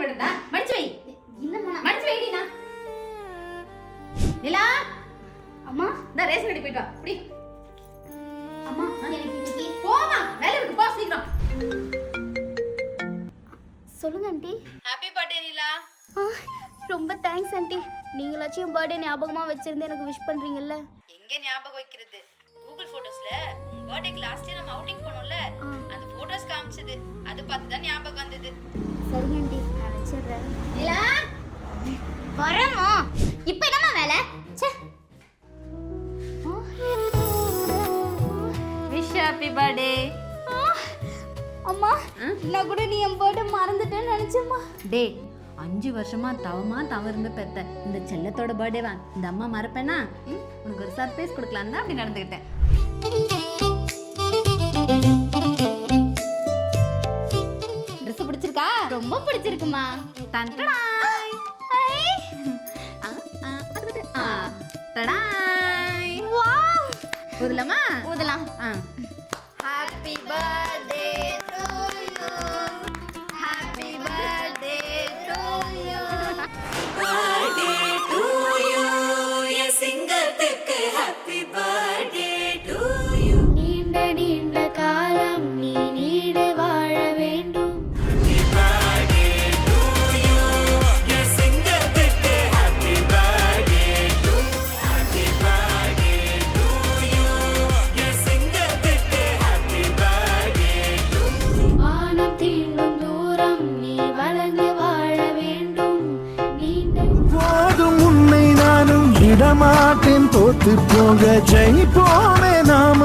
போட்டுடா மடிச்சு வை. இல்லம்மா மடிச்சு வைடினா. நிலா அம்மா நான் ரேஷன் கடைக்கு போயிட்டு வா. இப்படி அம்மா எனக்கு இன்னைக்கு போமா வேலை இருக்கு, போ சீக்கிரம். சொல்லுங்க ஆண்டி. ஹாப்பி பர்த்டே நிலா. ரொம்ப தேங்க்ஸ் ஆண்டி. நீங்களாச்சும் என் பர்த்டே ஞாபகமா வச்சிருந்து எனக்கு விஷ் பண்றீங்கல்ல. எங்க ஞாபகம் வைக்கிறது? கூகுள் போட்டோஸ்ல பர்த்டேக்கு லாஸ்ட் இயர் நம்ம அவுட்டிங் போனோம்ல, அந்த போட்டோஸ் காமிச்சது. அது பார்த்து தான் ஞாபகம் வந்தது. சரிங்க ஆண்டி, நான் வச்சிடுறேன். நிலா வரமா இப்போ என்னம்மா வேலை? ச்சே. Wish happy birthday. அம்மா நான் கூட நீ என் பர்த்டே மறந்துட்டேன்னு நினைச்சேம்மா. டே 5 வருஷமா தவறுந்து பெத்த இந்த செல்லத்தோட பர்த்டேவா இந்த அம்மா மறப்பேனா? உனக்கு ஒரு சர்ப்ரைஸ் கொடுக்கலாம் தான் அப்படி நடந்துக்கிட்டேன். ட்ரெஸ் பிடிச்சிருக்கா? ரொம்ப பிடிச்சிருக்குமா. டன்டடாய். டடாய். வாவ். ஊதலாமா? ஊதலாம். Happy birthday to you. Happy birthday to you. Birthday to you. என் சிங்கத்துக்கு ஹாப்பி பர்த்டே டு யூ. நீண்ட நீண்ட காலம் நீ நீடு வாழ வேண்டும். Birthday to you. என் சிங்கத்துக்கு happy birthday to. Happy birthday to you. என் சிங்கத்துக்கு ஹாப்பி பர்த்டே டு. வானம் தீண்டும் தூரம் நீ வளர்ந்து வாழ வேண்டும். நீண்ட போதும் உன்னை நானும் விடமாட்டேன், தோத்து போக ஜெயிப்போமே நாம.